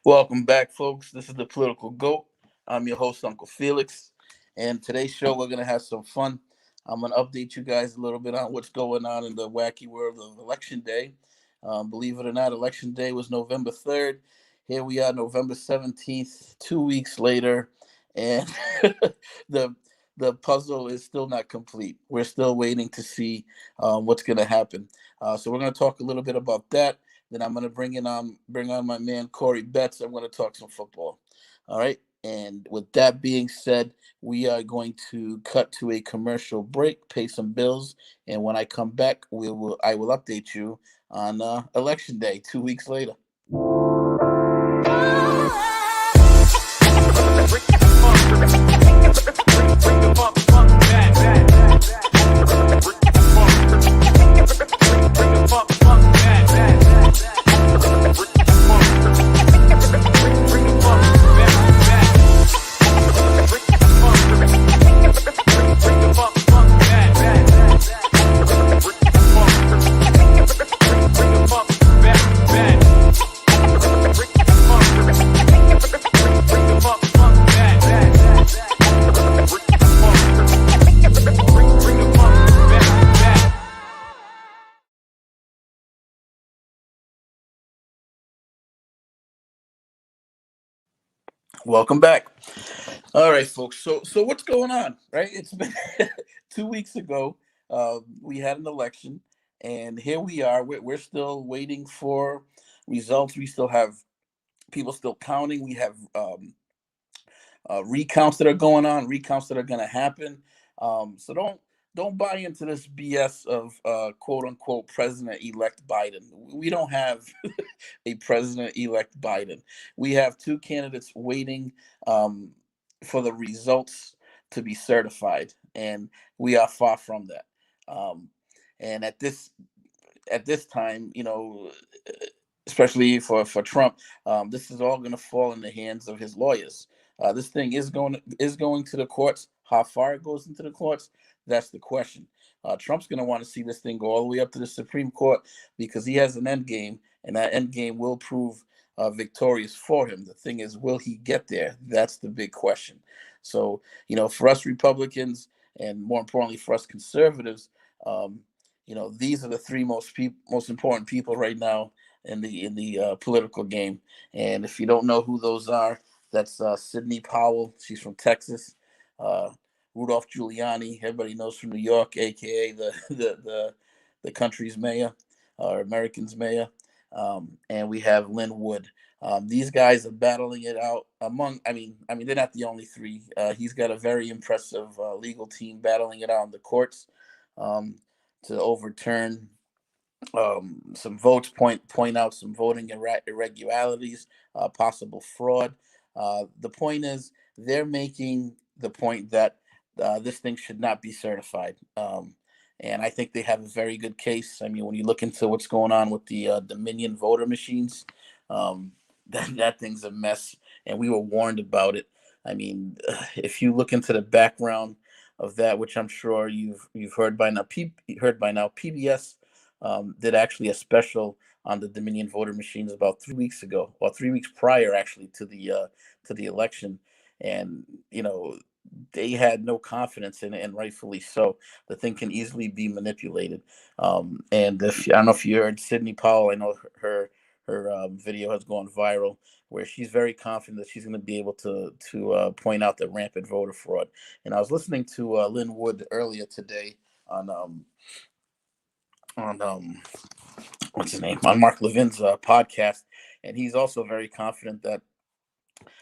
Welcome back, folks. This is the Political GOAT. I'm your host, Uncle Felix. And today's show, we're going to have some fun. I'm going to update you guys a little bit on what's going on in the wacky world of Election Day. Believe it or not, Election Day was November 3rd. Here we are, November 17th, 2 weeks later. And the the puzzle is still not complete. We're still waiting to see what's going to happen. So we're going to talk a little bit about that. Then I'm going to bring on my man Cory Bet. I'm going to talk some football. All right. And with that being said, we are going to cut to a commercial break, pay some bills, and when I come back, I will update you on Election Day 2 weeks later. Welcome back. All right, folks. So what's going on? Right? It's been 2 weeks ago. We had an election, and here we are. We're still waiting for results. We still have people still counting. We have recounts that are going on, recounts that are going to happen. So don't buy into this BS of quote unquote President elect Biden. We don't have a President elect Biden. We have two candidates waiting for the results to be certified, and we are far from that. Um, and at this time, especially for Trump, this is all going to fall in the hands of his lawyers. This thing is going to the courts. How far it goes into the courts, that's the question. Trump's going to want to see this thing go all the way up to the Supreme Court because he has an end game, and that end game will prove victorious for him. The thing is, will he get there? That's the big question. So, for us Republicans, and more importantly for us conservatives, these are the three most important people right now in the political game. And if you don't know who those are, that's Sidney Powell. She's from Texas. Uh, Rudolph Giuliani, everybody knows from New York, aka the country's mayor or American's mayor. And we have Lynn Wood. These guys are battling it out among. I mean, they're not the only three. He's got a very impressive legal team battling it out in the courts um, to overturn some votes, point out some voting irregularities, possible fraud. The point is, they're making the point that this thing should not be certified. And I think they have a very good case. I mean, when you look into what's going on with the Dominion voter machines, that thing's a mess, and we were warned about it. I mean, if you look into the background of that, which I'm sure you've heard by now, PBS did actually a special on the Dominion voter machines about 3 weeks ago, or 3 weeks prior, actually, to the election, and they had no confidence in it, and rightfully so. The thing can easily be manipulated. And I don't know if you heard Sidney Powell. I know her video has gone viral, where she's very confident that she's going to be able to point out the rampant voter fraud. And I was listening to Lynn Wood earlier today on what's his name, on Mark Levin's podcast, and he's also very confident that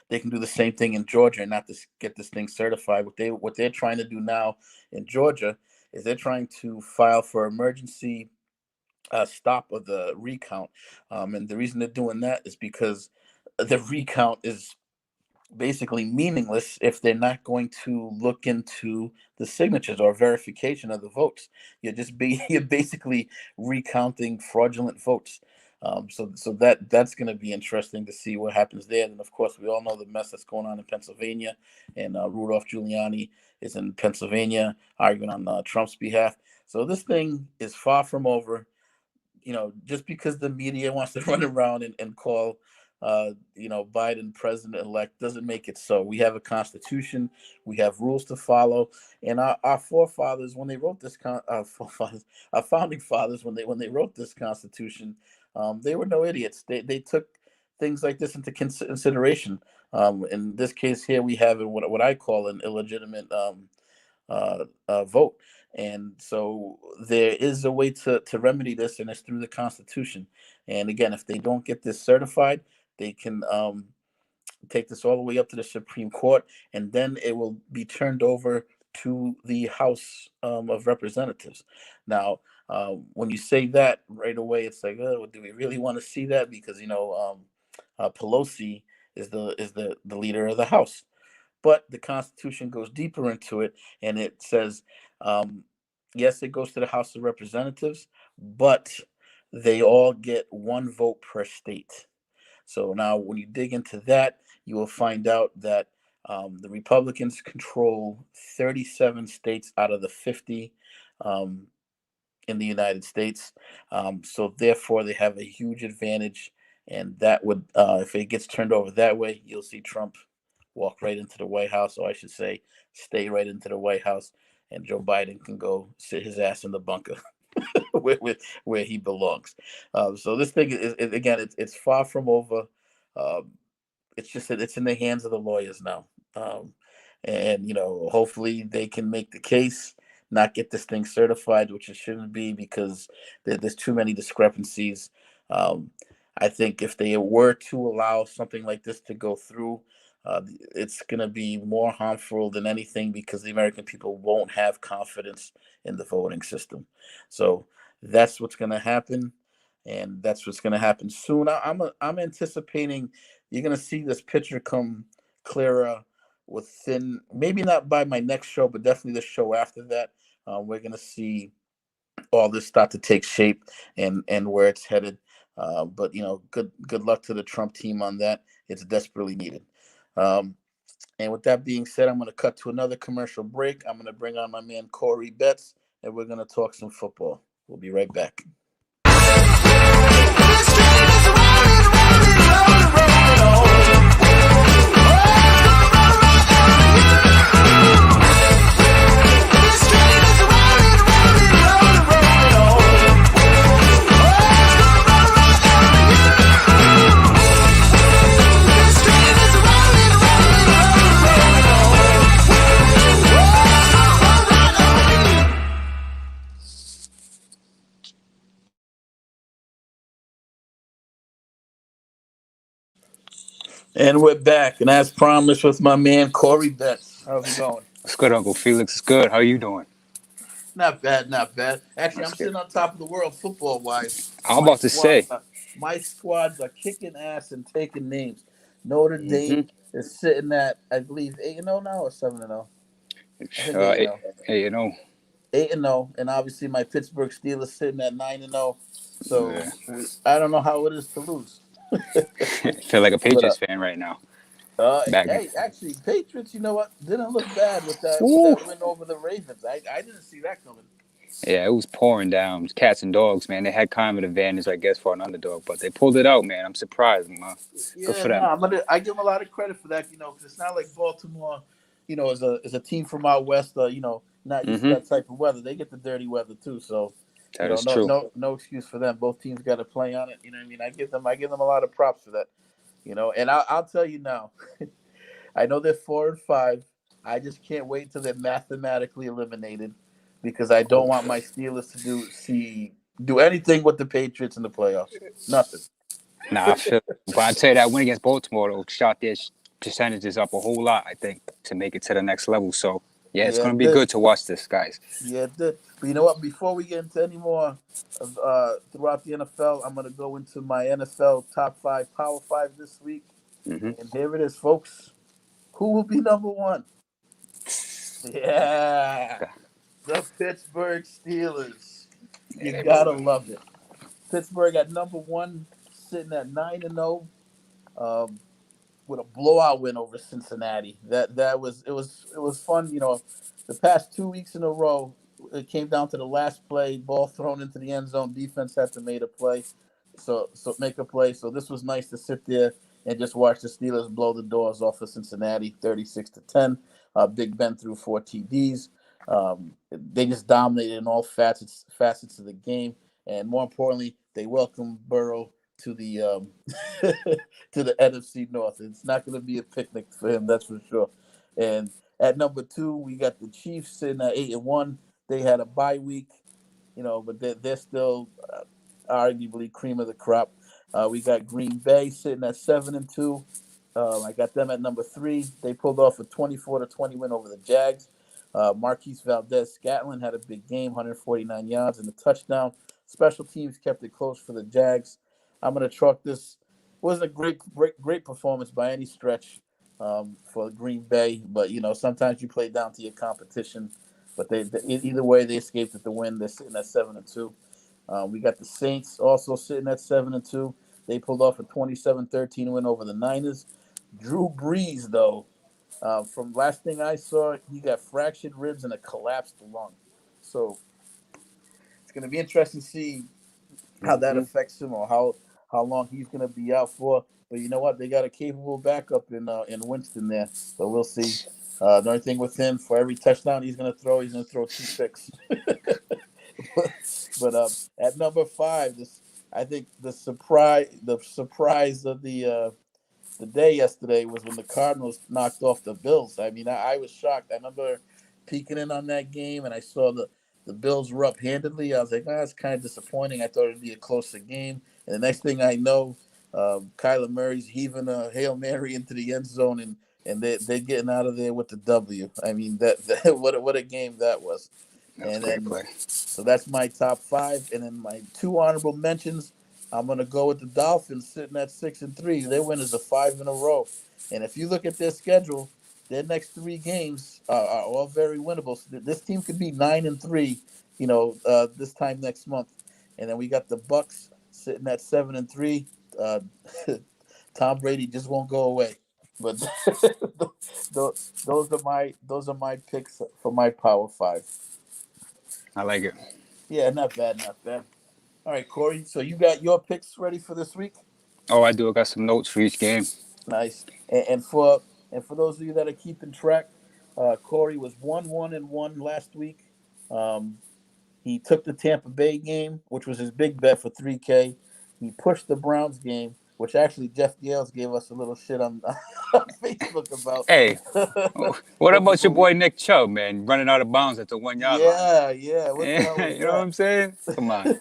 they can do the same thing in Georgia and not get this thing certified. What they're trying to do now in Georgia is they're trying to file for emergency stop of the recount, and the reason they're doing that is because the recount is basically meaningless if they're not going to look into the signatures or verification of the votes. You're basically recounting fraudulent votes. So that's going to be interesting to see what happens there. And of course, we all know the mess that's going on in Pennsylvania, and Rudolph Giuliani is in Pennsylvania arguing on Trump's behalf. So this thing is far from over. Just because the media wants to run around and call Biden president-elect doesn't make it so. We have a constitution, we have rules to follow, and our forefathers, when they wrote this, our founding fathers, when they wrote this constitution, they were no idiots. They took things like this into consideration. In this case here, we have what I call an illegitimate vote. And so there is a way to remedy this, and it's through the Constitution. And again, if they don't get this certified, they can take this all the way up to the Supreme Court, and then it will be turned over to the House of Representatives. Now, when you say that right away, it's like, oh, do we really want to see that? Because Pelosi is the leader of the House. But the Constitution goes deeper into it, and it says, yes, it goes to the House of Representatives, but they all get one vote per state. So now, when you dig into that, you will find out that the Republicans control 37 states out of the 50 um, in the United States. So therefore, they have a huge advantage, and that would, if it gets turned over that way, you'll see Trump walk right into the White House, or I should say, stay right into the White House, and Joe Biden can go sit his ass in the bunker where he belongs. So this thing is again, it's far from over. Um, it's just that it's in the hands of the lawyers now, and hopefully they can make the case, not get this thing certified, which it shouldn't be, because there's too many discrepancies. Um, I think if they were to allow something like this to go through, it's going to be more harmful than anything, because the American people won't have confidence in the voting system. So that's what's going to happen, and that's what's going to happen soon. I'm anticipating you're going to see this picture come clearer within, maybe not by my next show, but definitely the show after that. We're going to see all this start to take shape and where it's headed. But good luck to the Trump team on that. It's desperately needed. Um, and with that being said, I'm going to cut to another commercial break. I'm going to bring on my man Cory Bet, and we're going to talk some football. We'll be right back. And we're back, and as promised, with my man Cory Bet. How's it going? It's good, Uncle Felix. It's good. How are you doing? Not bad, not bad. Actually, That's I'm good. sitting on top of the world football wise. I'm My about to squad, say. my squads are kicking ass and taking names. Notre Mm-hmm. Dame is sitting at, I believe, 8-0 now, or 7-0. I think Uh, 8-0. hey, you know, 8-0, and obviously my Pittsburgh Steelers sitting at 9-0. So uh, I don't know how it is to lose. I feel like a But Patriots fan right now. Back in. hey, actually, Patriots, you know what? Didn't look bad with that Woo! win over the Ravens. I didn't see that coming. Yeah, it was pouring down. Cats and dogs, man. They had kind of an advantage, I guess, for an underdog, but they pulled it out, man. I'm surprised, man. Good Yeah, for no, them. I give them a lot of credit for that, because it's not like Baltimore, is a team from out west, not used to Mm-hmm. that type of weather. They get the dirty weather too, so That is no true. no excuse for them. Both teams got to play on it. You know what I mean? I give them a lot of props for that. And I'll tell you now, I know they're 4-5. I just can't wait till they're mathematically eliminated, because I don't Oh, want my Steelers to do anything with the Patriots in the playoffs. Nothing. nah, I feel. But I tell you that win against Baltimore, though, shot their percentages up a whole lot, I think, to make it to the next level. So, yeah, it's Yeah, going to it be did. good to watch this, guys. Yeah, it did. But you know what? Before we get into any more of throughout the NFL, I'm gonna go into my NFL top five, Power Five this week, Mm-hmm. and here it is, folks. Who will be number one? Yeah, the Pittsburgh Steelers. Yeah, You they gotta rolling. love it. Pittsburgh at number one, sitting at 9-0, um, with a blowout win over Cincinnati. It was fun. The past 2 weeks in a row, it came down to the last play, ball thrown into the end zone. Defense had to make a play. So make a play. So this was nice to sit there and just watch the Steelers blow the doors off of Cincinnati, 36-10. Big Ben threw 4 TDs. They just dominated in all facets of the game, and more importantly, they welcomed Burrow to the to the NFC North. It's not going to be a picnic for him, that's for sure. And at number 2, we got the Chiefs sitting at 8-1. They had a bye week, but they're still arguably cream of the crop. We got Green Bay sitting at 7-2. I got them at number 3. They pulled off a 24-20 win over the Jags. Marquise Valdez-Scantling had a big game, 149 yards and a touchdown. Special teams kept it close for the Jags. I'm going to chalk this. Wasn't a great performance by any stretch for Green Bay, but sometimes you play down to your competition. But either way, they escaped with the win. They're sitting at 7-2. We got the Saints also sitting at 7-2. They pulled off a 27-13 win over the Niners. Drew Brees, though, from last thing I saw, he got fractured ribs and a collapsed lung. So it's going to be interesting to see how that affects him, or how long he's going to be out for. But you know what? They got a capable backup in Winston there, so we'll see. The only thing with him, for every touchdown he's going to throw 2 picks. but at number 5, I think the surprise of the day yesterday was when the Cardinals knocked off the Bills. I mean, I was shocked. I remember peeking in on that game, and I saw the Bills were up handedly. I was like, that's kind of disappointing. I thought it'd be a closer game. And the next thing I know, Kyler Murray's heaving a Hail Mary into the end zone, and they're getting out of there with the W. I mean, that what a game that was. That's And great then, play. so that's my top 5. And then my 2 honorable mentions, I'm going to go with the Dolphins sitting at 6-3. Their winners are 5 in a row. And if you look at their schedule, their next 3 games are all very winnable. So this team could be 9-3, this time next month. And then we got the Bucks sitting at 7-3. Tom Brady just won't go away. But those are my picks for my Power 5. I like it. Yeah, not bad. All right, Corey. So you got your picks ready for this week? Oh, I do. I got some notes for each game. Nice. And for those of you that are keeping track, Corey was 1-1-1 last week. He took the Tampa Bay game, which was his big bet for 3K. He pushed the Browns game, which actually Jeff Gales gave us a little shit on, on Facebook about. Hey, what about your But boy Nick Chubb, man, running out of bounds at the 1 yard line? yeah. What the hell was You know what I'm saying? Come on.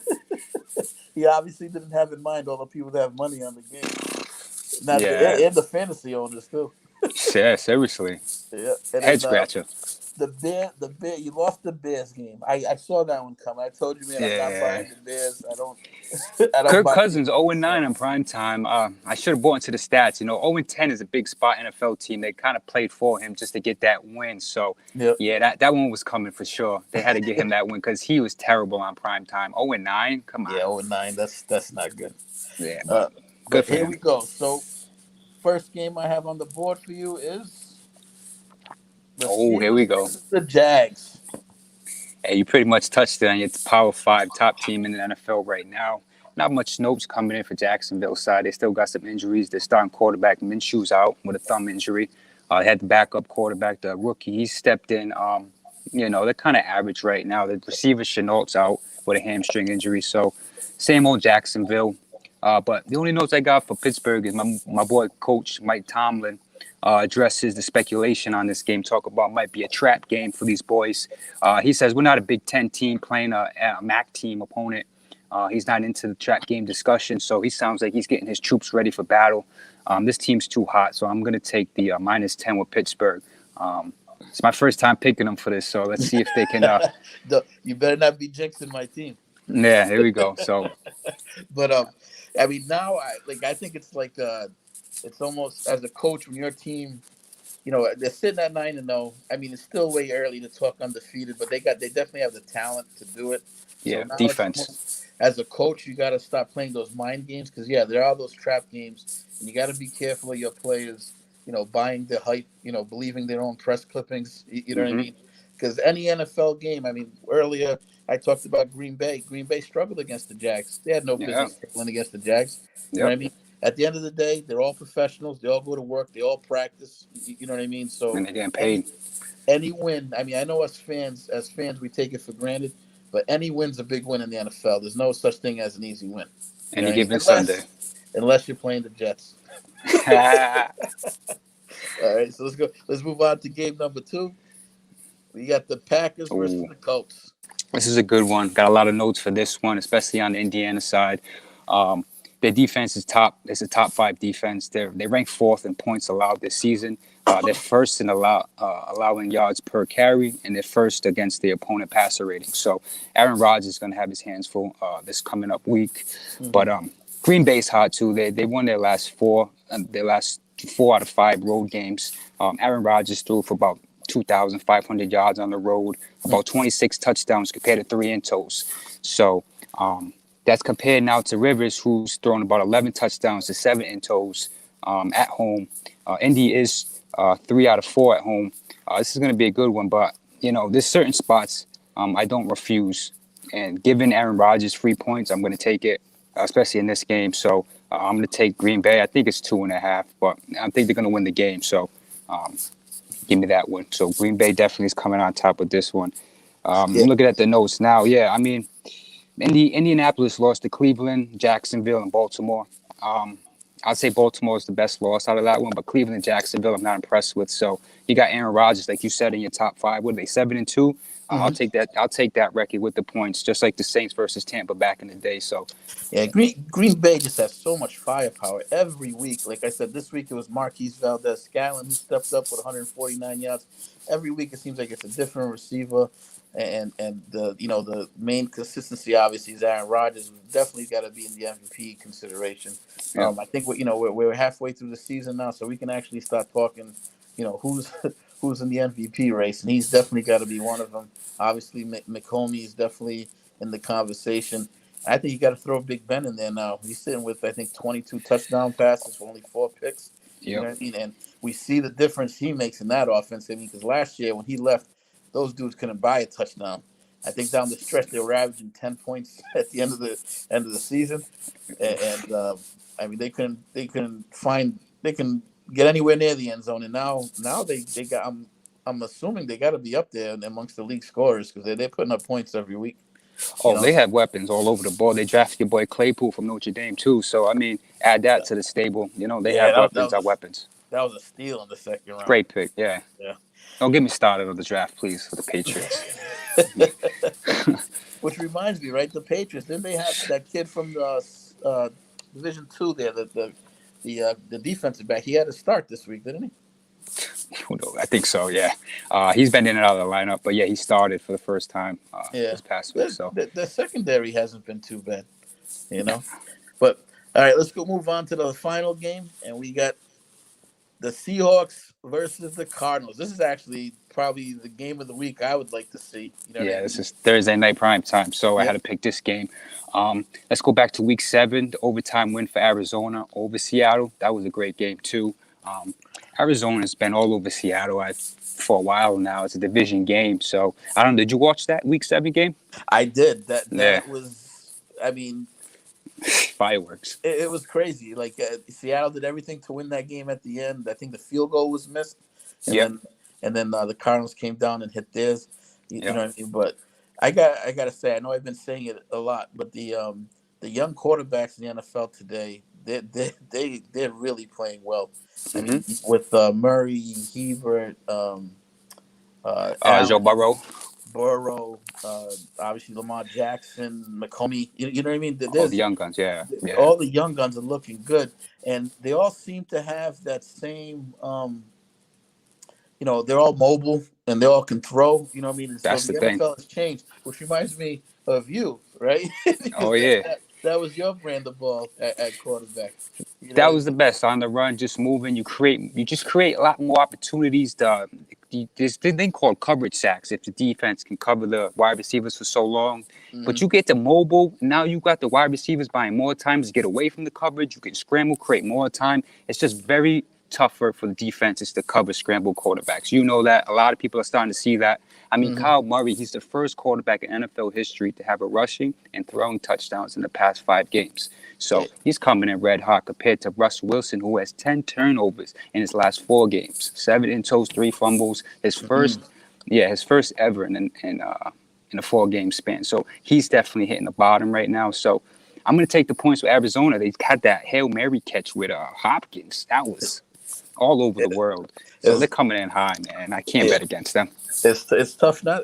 He obviously didn't have in mind all the people that have money on the game. Not Yeah. and the fantasy owners too. Yeah, seriously. Yeah, and Head then, scratcher. the Bear. You lost the Bears game. I saw that one coming. I told you, man, I'm not Yeah. buying the Bears. I don't. I don't Kirk buy Cousins 0-9 in prime time. I should have bought into the stats. 0-10 is a big spot NFL team. They kind of played for him just to get that win. So, Yep. yeah, that one was coming for sure. They had to get him that win because he was terrible on prime time. 0-9, come on. Yeah, 0-9. That's not good. Yeah, But good for here him. we go. So, first game I have on the board for you is the Oh, here we go. Steelers versus the Jags. Hey, you pretty much touched it on your Power 5 top team in the NFL right now. Not much notes coming in for Jacksonville side. They still got some injuries. Their starting quarterback, Minshew's out with a thumb injury. They had the backup quarterback, the rookie. He stepped in. They're kind of average right now. The receiver, Chenault's out with a hamstring injury. So, same old Jacksonville. But the only notes I got for Pittsburgh is my boy, Coach Mike Tomlin, addresses the speculation on this game, talk about might be a trap game for these boys. He says we're not a Big Ten team playing a MAC team opponent. He's not into the trap game discussion, so he sounds like he's getting his troops ready for battle. This team's too hot, so I'm going to take the -10 with Pittsburgh. It's my first time picking them for this, so let's see if they can. You better not be jinxing my team. Yeah, here we go. So, But I mean, now I think it's like it's almost as a coach when your team, they're sitting at 9-0. I mean, it's still way early to talk undefeated, but they definitely have the talent to do it. So yeah, now defense. it's almost, as a coach, you got to stop playing those mind games because there are those trap games, and you got to be careful of your players. Buying the hype. Believing their own press clippings. You know what I mean? because any NFL game, I mean, earlier I talked about Green Bay. Green Bay struggled against the Jags. They had no Yeah. business struggling against the Jags. You know what I Yep. mean? At the end of the day, they're all professionals. They all go to work. They all practice. You know what I mean? And So they're getting any paid. any win, I mean, I know as fans, we take it for granted, but any win's a big win in the NFL. There's no such thing as an easy win. You know Any what I mean? given Sunday. Unless you're playing the Jets. All right, so let's go. Let's move on to game number two. We got the Packers versus Ooh. the Colts. This is a good one. Got a lot of notes for this one, especially on the Indiana side. Um, their defense is top. It's a top five defense. They rank fourth in points allowed this season. They're first in allowing yards per carry, and they're first against the opponent passer rating. So Aaron Rodgers is going to have his hands full this coming up week. Mm-hmm. But Green Bay's hot too. They won their last 4 out of 5 road games. Aaron Rodgers threw for about 2,500 yards on the road, about 26 touchdowns compared to 3 intos. So that's compared now to Rivers, who's thrown about 11 touchdowns to 7 intos at home. Indy is 3 out of 4 at home. This is going to be a good one, but there's certain spots I don't refuse. And given Aaron Rodgers 3 points, I'm going to take it, especially in this game. So I'm going to take Green Bay. I think it's 2.5, but I think they're going to win the game. So give me that one. So Green Bay definitely is coming on top with this one. I'm looking at the notes now. Yeah, I mean, Indianapolis lost to Cleveland, Jacksonville, and Baltimore. I'd say Baltimore is the best loss out of that one, but Cleveland and Jacksonville I'm not impressed with. So you got Aaron Rodgers, like you said, in your top 5. What are they, 7-2? I'll take that. I'll take that record with the points, just like the Saints versus Tampa back in the day. So Yeah, Green Bay just has so much firepower every week. Like I said, this week it was Marquise Valdez-Scantling who stepped up with 149 yards. Every week it seems like it's a different receiver, and the main consistency obviously is Aaron Rodgers. Definitely got to be in the MVP consideration. yeah, I think we're halfway through the season now, so we can actually start talking. Who's who's in the MVP race, and he's definitely got to be one of them. Obviously, McComey is definitely in the conversation. I think you got to throw Big Ben in there now. He's sitting with, I think, 22 touchdown passes for only 4 picks. You know yep. what I mean? And we see the difference he makes in that offense. I mean, because last year when he left, those dudes couldn't buy a touchdown. I think down the stretch they were averaging 10 points at the end of the season, and I mean they couldn't get anywhere near the end zone. And now they got. I'm assuming they got to be up there amongst the league scorers because they're putting up points every week. Oh, they have weapons all over the board. They drafted your boy Claypool from Notre Dame too. So I mean, add that to the stable. They Yeah, have weapons on weapons. that was a steal in the second round. Great pick. Yeah. Yeah. Don't get me started on the draft, please, for the Patriots. Which reminds me, right? The Patriots, didn't they have that kid from the Division II there, the defensive back? He had to start this week, didn't he? I think so. Yeah. He's been in and out of the lineup, but yeah, he started for the first time this past week. So The secondary hasn't been too bad, But all right, let's move on to the final game, and we got the Seahawks versus the Cardinals. This is actually probably the game of the week I would like to see. This is Thursday night prime time. So I had to pick this game. Let's go back to week 7, the overtime win for Arizona over Seattle. That was a great game too. Arizona's been all over Seattle for a while now. It's a division game. So I don't know. Did you watch that week 7 game? I did. That was, I mean, fireworks. It was crazy. Like Seattle did everything to win that game at the end. I think the field goal was missed, and then the Cardinals came down and hit theirs. You know what I mean? But I gotta say, I know I've been saying it a lot, but the young quarterbacks in the NFL today, they're really playing well. I mean, with Murray, Hebert, Joe Burrow, obviously Lamar Jackson, McComey. You know what I mean? All the young guns, yeah. All the young guns are looking good, and they all seem to have that same. They're all mobile and they all can throw. You know what I mean? And that's so the NFL thing. has changed, which reminds me of you, right? Oh yeah. That was your brand of ball at quarterback. That was the best on the run, just moving. You just create a lot more opportunities. There's this thing called coverage sacks. If the defense can cover the wide receivers for so long, but you get the mobile. Now you got the wide receivers buying more time to get away from the coverage. You can scramble, create more time. It's just very tougher for the defenses to cover scramble quarterbacks. You know that a lot of people are starting to see that. I mean, Hmm. Kyle Murray, he's the first quarterback in NFL history to have a rushing and throwing touchdowns in the past 5 games. Yeah. So he's coming in red hot compared to Russell Wilson, who has 10 turnovers in his last 4 games, 7 intos, 3 fumbles. Mm-mm. His first ever in a 4 game span. So he's definitely hitting the bottom right now. So I'm going to take the points with Arizona. They had that Hail Mary catch with Hopkins. That was all over the It- world. So they're It's, coming in high, man. I can't yeah, bet against them. it's tough not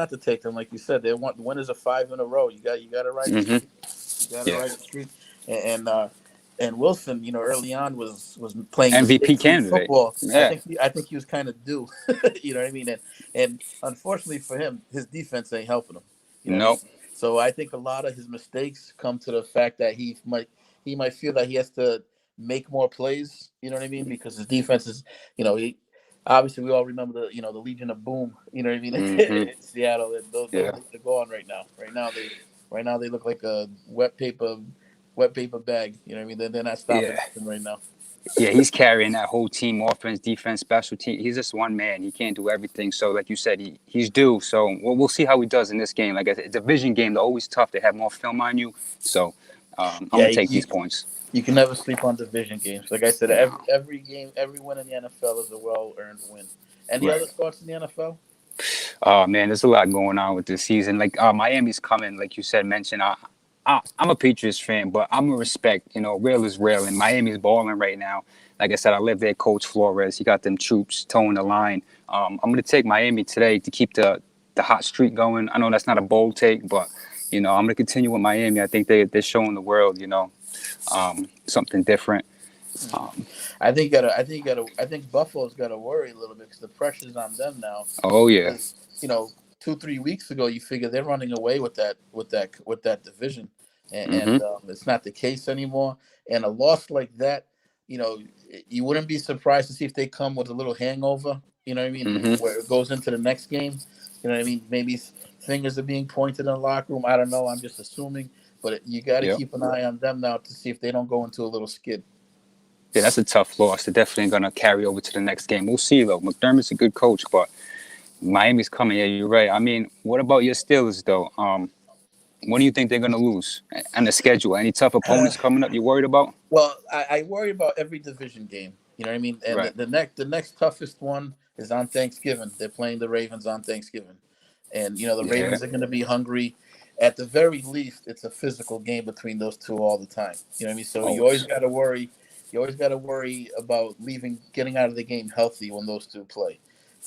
to take them. Like you said, they want winners of 5 in a row. You got to ride the Hmm. streak. You got to Yeah. ride the streak. And Wilson, early on was playing MVP mistake-free candidate. football. Yeah. I think he was kind of due. You know what I mean? And unfortunately for him, his defense ain't helping him. You know what I mean? No. So I think a lot of his mistakes come to the fact that he might feel that he has to make more plays. You know what I mean? Because his defense is, he obviously we all remember the Legion of Boom. You know what I mean? Hmm. In Seattle, and those Yeah. days are gone right now. Right now they look like a wet paper bag. You know what I mean? They're not stopping Yeah. nothing right now. Yeah, he's carrying that whole team, offense, defense, special team. He's just one man. He can't do everything. So, like you said, he's due. So, we'll see how he does in this game. Like I said, it's a division game. They're always tough. They have more film on you. So, I'm Yeah, going to take these points. you can never sleep on division games. Like I said, every No. every game, every win in the NFL is a well earned win. Any Right. other thoughts in the NFL? Oh, man, there's a lot going on with this season. Like, Miami's coming, like you said, mentioned. I'm a Patriots fan, but I'm a respect. Real is real. And Miami's balling right now. Like I said, I live there. Coach Flores, he got them troops towing the line. I'm going to take Miami today to keep the hot streak going. I know that's not a bold take, but I'm going to continue with Miami. I think they're showing the world, something different. Mhm. Um, I think Buffalo's got to worry a little bit because the pressure's on them now. oh yeah. Because 2-3 weeks ago, you figure they're running away with that division, Hmm. and it's not the case anymore. And a loss like that, you know, you wouldn't be surprised to see if they come with a little hangover. You know what I mean? Hmm. Where it goes into the next game. You know what I mean? Maybe fingers are being pointed in the locker room. I don't know. I'm just assuming. But you got to Yep. keep an eye on them now to see if they don't go into a little skid. Yeah, that's a tough loss. They're definitely going to carry over to the next game. We'll see, though. McDermott's a good coach, but Miami's coming. Yeah, you're right. I mean, what about your Steelers, though? When do you think they're going to lose? And the schedule? Any tough opponents coming up you worried about? Well, I worry about every division game. You know what I mean? And Right. the next toughest one is on Thanksgiving. They're playing the Ravens on Thanksgiving, and the Yeah. Ravens are going to be hungry. At the very least, it's a physical game between those two all the time. You know what I mean? So you always Always. got to worry. You always got to worry about getting out of the game healthy when those two play,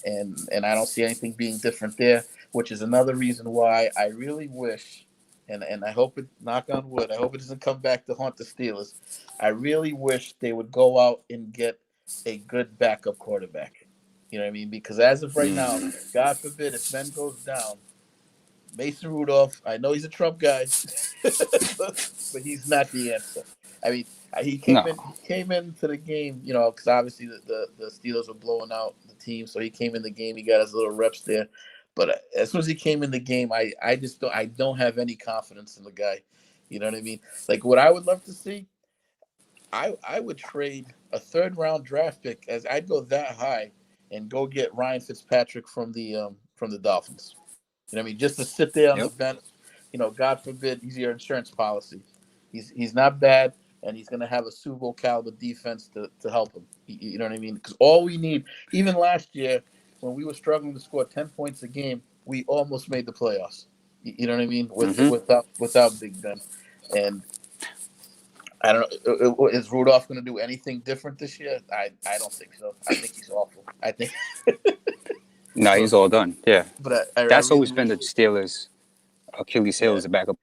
and I don't see anything being different there. Which is another reason why I really wish, and I hope it, knock on wood, I hope it doesn't come back to haunt the Steelers. I really wish they would go out and get a good backup quarterback. You know what I mean? Because as of right now, Mm. God forbid if Ben goes down, Mason Rudolph, I know he's a Trump guy, but he's not the answer. I mean, he came No. in. He came into the game, because obviously the Steelers were blowing out the team, so he came in the game. He got his little reps there, but as soon as he came in the game, I just don't have any confidence in the guy. You know what I mean? Like what I would love to see, I would trade a third round draft pick as I'd go that high and go get Ryan Fitzpatrick from the Dolphins. You know what I mean? Just to sit there on the Yep. bench. God forbid he's your insurance policy. He's not bad, and he's going to have a Super Bowl caliber defense to help him. You know what I mean? Because all we need, even last year when we were struggling to score 10 points a game, we almost made the playoffs. You know what I mean? Hmm. Without Big Ben, and I don't know. Is Rudolph going to do anything different this year? I don't think so. I think he's awful. I think No, so. he's all done. Yeah. But I That's always really been wish. the Steelers' Achilles heel Yeah, as a backup.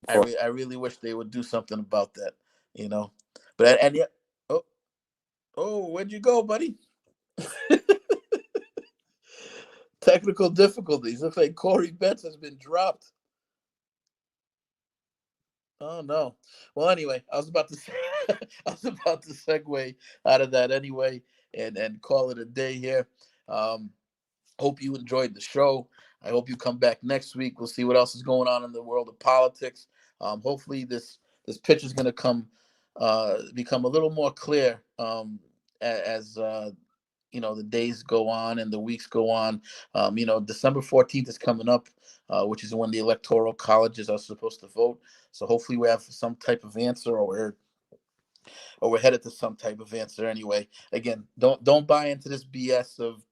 I really wish they would do something about that. You know, but and yeah. Oh, where'd you go, buddy? Technical difficulties. Looks like Cory Bet has been dropped. Oh no. Well, anyway, I was about to I was about to segue out of that anyway, and call it a day here. Um, Hope you enjoyed the show. I hope you come back next week. We'll see what else is going on in the world of politics. Hopefully, this pitch is going to become a little more clear as the days go on and the weeks go on. December 14th is coming up, which is when the electoral colleges are supposed to vote. So hopefully we have some type of answer, or we're headed to some type of answer anyway. Again, don't buy into this BS of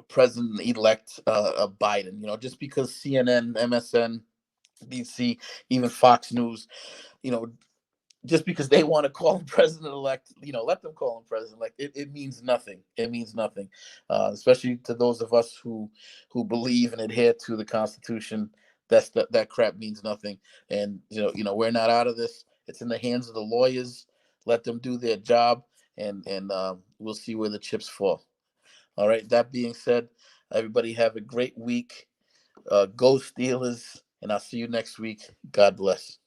President-elect Biden. Just because CNN, MSNBC, even Fox News, you know, just because they want to call him president-elect, let them call him president-elect. It means nothing. It means nothing, especially to those of us who believe and adhere to the Constitution. That crap means nothing. And we're not out of this. It's in the hands of the lawyers. Let them do their job, and we'll see where the chips fall. All right. That being said, everybody have a great week. Go Steelers, and I'll see you next week. God bless.